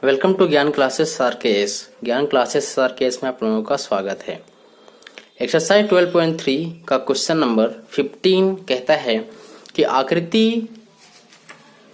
Welcome to ज्ञान classes RKS. ज्ञान classes RKS में आप लोगों का स्वागत है। एक्सरसाइज 12.3 का क्वेश्चन नंबर 15 कहता है कि आकृति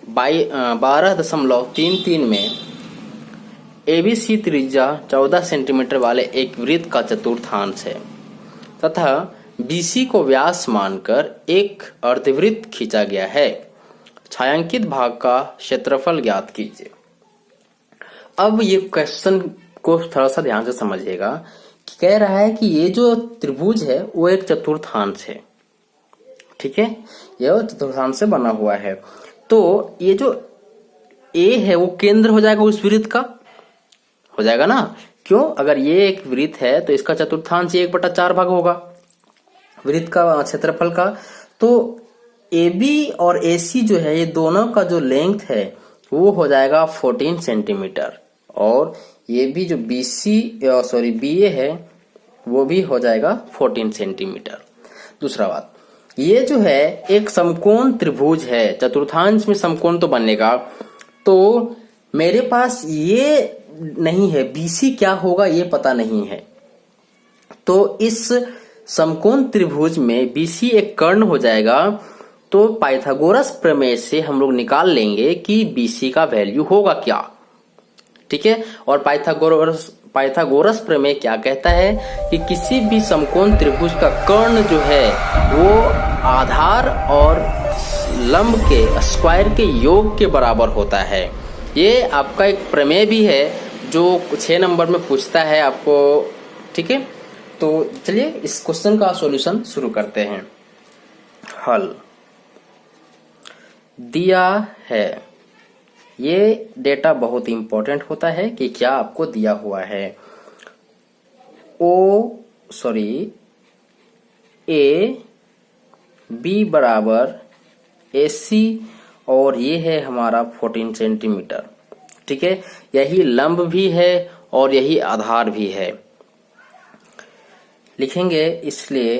12.33 में एबीसी त्रिज्या 14 सेंटीमीटर वाले एक वृत्त का चतुर्थांश है तथा बीसी को व्यास मानकर एक अर्धवृत्त खींचा गया है। छायांकित भाग का क्षेत्रफल ज्ञात कीजिए। अब ये क्वेश्चन को थोड़ा सा ध्यान से समझिएगा कि कह रहा है कि ये जो त्रिभुज है वो एक चतुर्थांश है। ठीक है, यह चतुर्थांश से बना हुआ है। तो ये जो ए है वो केंद्र हो जाएगा उस वृत्त का, हो जाएगा ना। क्यों? अगर ये एक वृत्त है तो इसका चतुर्थांश 1/4 भाग होगा वृत्त का क्षेत्रफल का। तो AB और AC जो है ये दोनों का जो लेंथ है वो हो जाएगा 14 सेंटीमीटर और ये भी जो BA है वो भी हो जाएगा 14 सेंटीमीटर। दूसरा बात, ये जो है एक समकोण त्रिभुज है, चतुर्थांश में समकोण तो बनेगा। तो मेरे पास ये नहीं है, BC क्या होगा ये पता नहीं है। तो इस समकोण त्रिभुज में BC एक कर्ण हो जाएगा। तो पाइथागोरस प्रमेय से हम लोग निकाल लेंगे कि BC का वैल्यू होगा क्या। ठीक है, और पाइथागोरस प्रमेय क्या कहता है कि किसी भी समकोण त्रिभुज का कर्ण जो है वो आधार और लंब के स्क्वायर के योग के बराबर होता है। ये आपका एक प्रमेय भी है जो 6 नंबर में पूछता है आपको। ठीक है, तो चलिए इस क्वेश्चन का सॉल्यूशन शुरू करते हैं। हल दिया है, ये डेटा बहुत इंपॉर्टेंट होता है कि क्या आपको दिया हुआ है। AB बराबर AC और ये है हमारा 14 सेंटीमीटर। ठीक है, यही लंब भी है और यही आधार भी है। लिखेंगे इसलिए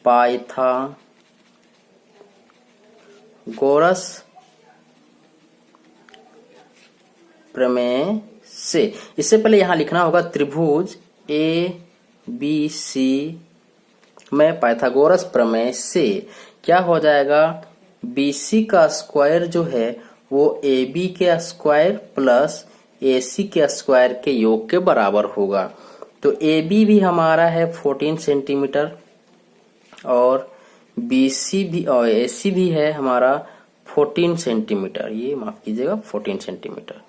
पाइथागोरस प्रमेय से, इससे पहले यहां लिखना होगा त्रिभुज ABC में पाइथागोरस प्रमेय से क्या हो जाएगा, BC का स्क्वायर जो है वो AB के स्क्वायर प्लस AC के स्क्वायर के योग के बराबर होगा। तो AB भी हमारा है 14 सेंटीमीटर और BC भी और AC भी है हमारा 14 सेंटीमीटर। ये माफ कीजिएगा 14 सेंटीमीटर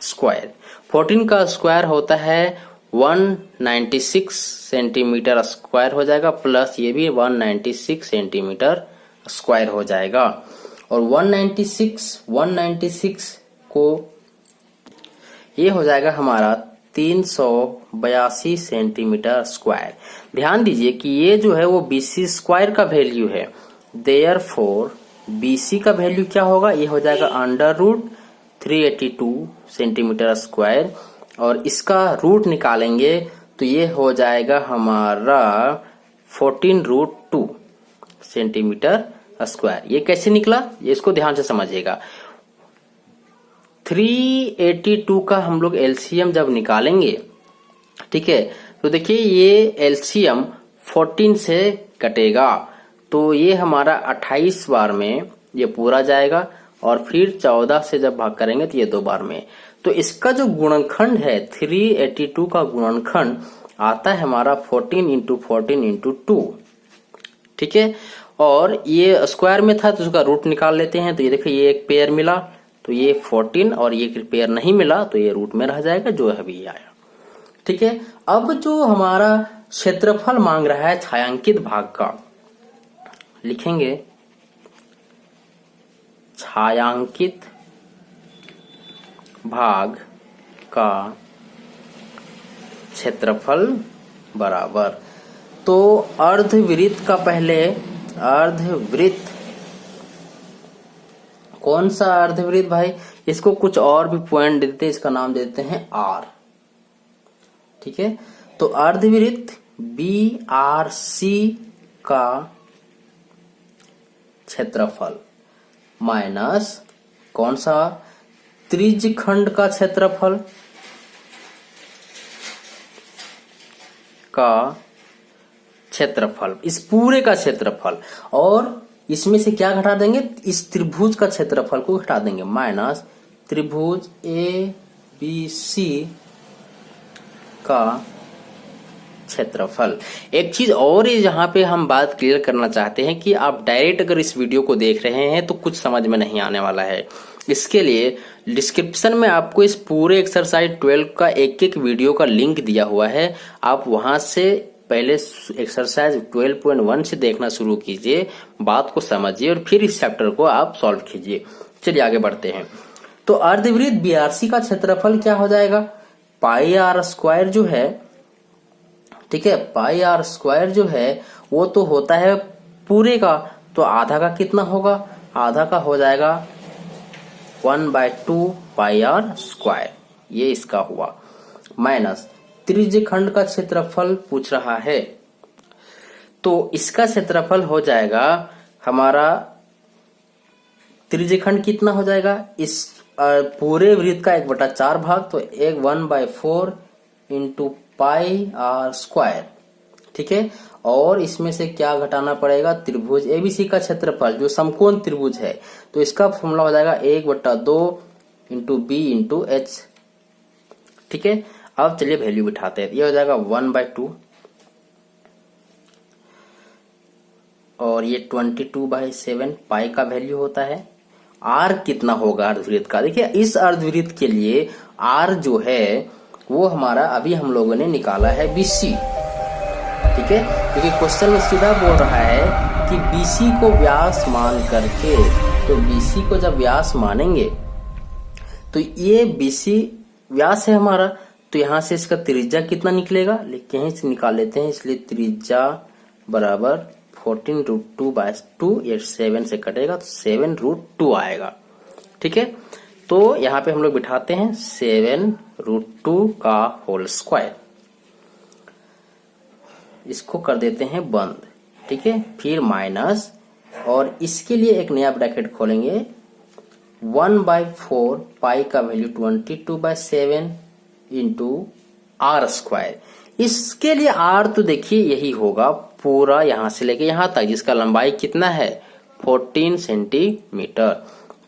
स्क्वायर। 14 का स्क्वायर होता है 196 सेंटीमीटर स्क्वायर हो जाएगा प्लस ये भी 196 सेंटीमीटर स्क्वायर हो जाएगा। और 196 को ये हो जाएगा हमारा 382 सेंटीमीटर स्क्वायर। ध्यान दीजिए कि ये जो है वो BC स्क्वायर का वैल्यू है। देयरफॉर BC का वैल्यू क्या होगा, ये हो जाएगा √382 सेंटीमीटर स्क्वायर और इसका रूट निकालेंगे तो ये हो जाएगा हमारा 14√2 सेंटीमीटर स्क्वायर। ये कैसे निकला, ये इसको ध्यान से समझिएगा। 382 का हम लोग LCM जब निकालेंगे, ठीक है, तो देखिए ये LCM 14 से कटेगा तो ये हमारा 28 बार में ये पूरा जाएगा और फिर 14 से जब भाग करेंगे तो ये 2 बार में। तो इसका जो गुणनखंड है 382 का गुणनखंड आता है हमारा 14 × 14 × 2। ठीक है, और ये स्क्वायर में था तो उसका रूट निकाल लेते हैं। तो ये देखिए ये एक पेयर मिला तो ये 14 और ये पेयर नहीं मिला तो ये रूट में रह जाएगा जो अभी आया। ठीक है, अब जो हमारा क्षेत्रफल मांग रहा है छायांकित भाग का, लिखेंगे छायांकित भाग का क्षेत्रफल बराबर। तो अर्धवृत्त का पहले अर्धवृत्त, कौन सा अर्धवृत्त भाई, इसको कुछ और भी पॉइंट देते हैं, इसका नाम देते हैं R। ठीक है, तो अर्धवृत्त BRC का क्षेत्रफल माइनस कौन सा, त्रिज्य खंड का क्षेत्रफल इस पूरे का क्षेत्रफल, और इसमें से क्या घटा देंगे, इस त्रिभुज का क्षेत्रफल को घटा देंगे, माइनस त्रिभुज ए बी सी का क्षेत्रफल। एक चीज और यहाँ पे हम बात क्लियर करना चाहते हैं कि आप डायरेक्ट अगर इस वीडियो को देख रहे हैं तो कुछ समझ में नहीं आने वाला है। इसके लिए डिस्क्रिप्शन में आपको इस पूरे एक्सरसाइज 12 का एक एक वीडियो का लिंक दिया हुआ है। आप वहां से पहले एक्सरसाइज 12.1 से देखना शुरू कीजिए, बात को समझिए और फिर इस चैप्टर को आप सॉल्व कीजिए। चलिए आगे बढ़ते हैं। तो अर्धवृत्त BRC का क्षेत्रफल क्या हो जाएगा, पाई आर स्क्वायर जो है, ठीक है, पाई आर स्क्वायर जो है वो तो होता है पूरे का, तो आधा का कितना होगा, आधा का हो जाएगा 1/2 पाई आर स्क्वायर, ये इसका हुआ, माइनस त्रिज्य खंड का क्षेत्रफल पूछ रहा है, तो इसका क्षेत्रफल हो जाएगा हमारा, त्रिज्य खंड कितना हो जाएगा, इस पूरे वृत्त का 1/4 भाग, तो 1/4 इंटू पाई आर स्क्वायर, ठीक है। और इसमें से क्या घटाना पड़ेगा, त्रिभुज एबीसी का क्षेत्रफल जो समकोण त्रिभुज है, तो इसका फॉर्मूला हो जाएगा 1/2 इंटू बी इंटू एच, ठीक है। अब चलिए वैल्यू बिठाते हैं, ये हो जाएगा 1/2 और ये 22/7 पाई का वैल्यू होता है। आर कितना होगा अर्धवृत्त का, देखिए इस अर्धवृत्त के लिए आर जो है वो हमारा अभी हम लोगों ने निकाला है BC, ठीक है, क्योंकि क्वेश्चन में सीधा बोल रहा है कि BC को व्यास मान करके, तो BC को जब व्यास मानेंगे तो ये BC व्यास है हमारा, तो यहां से इसका त्रिज्या कितना निकलेगा, यहीं से निकाल लेते हैं, इसलिए त्रिज्या बराबर 14√2/2, ये 7 से कटेगा तो 7√2 आएगा, ठीक है। तो यहाँ पे हम लोग बिठाते हैं 7√2 का होल स्क्वायर, इसको कर देते हैं बंद, ठीक है, फिर माइनस, और इसके लिए एक नया ब्रैकेट खोलेंगे, 1/4 पाई का वैल्यू 22/7 इंटू आर स्क्वायर। इसके लिए आर तो देखिए यही होगा पूरा यहां से लेके यहां तक, जिसका लंबाई कितना है 14 सेंटीमीटर,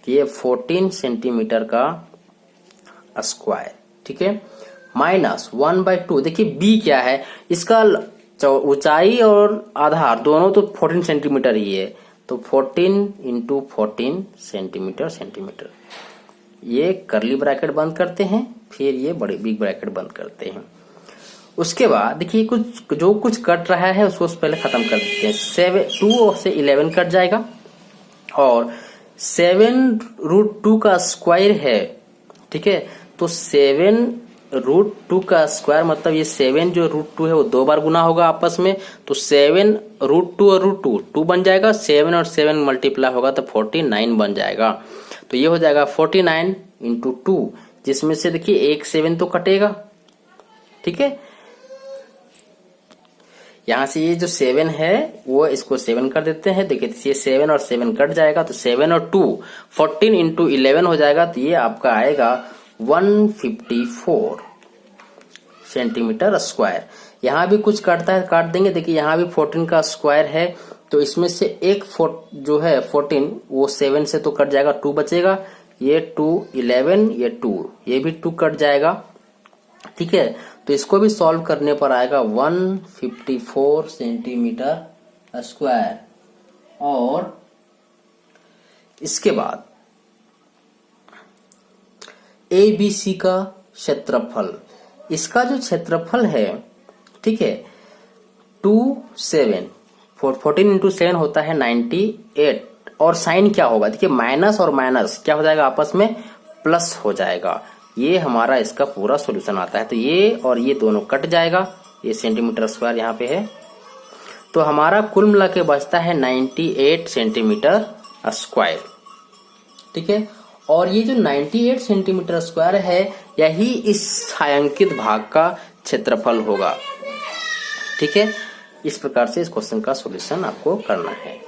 ये 14 सेंटीमीटर का स्क्वायर, ठीक है, माइनस 1/2, देखिए बी क्या है, इसका ऊंचाई और आधार दोनों तो 14 सेंटीमीटर ही है, तो 14 इंटू 14 सेंटीमीटर, ये करली ब्रैकेट बंद करते हैं, फिर ये बड़ी बिग ब्रैकेट बंद करते हैं। उसके बाद देखिए कुछ जो कुछ कट रहा है उसको पहले खत्म कर देते हैं, 2 से 11 कट जाएगा, और 7√2 का स्क्वायर है, ठीक है, तो 7√2 का स्क्वायर मतलब ये 7 जो √2 है वो 2 बार गुना होगा आपस में, तो 7√2 और √2 बन जाएगा, 7 और 7 मल्टीप्लाई होगा तो 49 बन जाएगा, तो ये हो जाएगा 49 इंटू 2, जिसमें से देखिए एक 7 तो कटेगा, ठीक है, यहां से ये जो 7 है वो इसको 7 कर देते हैं, देखिए ये 7 और 7 कट जाएगा, तो 7 और 2 14 इंटू 11 हो जाएगा, तो ये आपका आएगा 154 सेंटीमीटर स्क्वायर। यहाँ भी कुछ काटता है काट देंगे, देखिए यहाँ भी 14 का स्क्वायर है, तो इसमें से एक जो है 14 वो 7 से तो कट जाएगा, 2 बचेगा, ये 2 11, ये 2, ये भी 2 कट जाएगा, ठीक है, तो इसको भी सॉल्व करने पर आएगा 154 सेंटीमीटर स्क्वायर। और इसके बाद ABC का क्षेत्रफल, इसका जो क्षेत्रफल है, ठीक है, 14 इंटू 7 होता है 98, और साइन क्या होगा, देखिए माइनस और माइनस क्या हो जाएगा आपस में प्लस हो जाएगा, ये हमारा इसका पूरा सॉल्यूशन आता है, तो ये और ये दोनों कट जाएगा, ये सेंटीमीटर स्क्वायर यहाँ पे है, तो हमारा कुल मिला के बचता है 98 सेंटीमीटर स्क्वायर, ठीक है। और ये जो 98 सेंटीमीटर स्क्वायर है यही इस छायांकित भाग का क्षेत्रफल होगा, ठीक है। इस प्रकार से इस क्वेश्चन का सॉल्यूशन आपको करना है।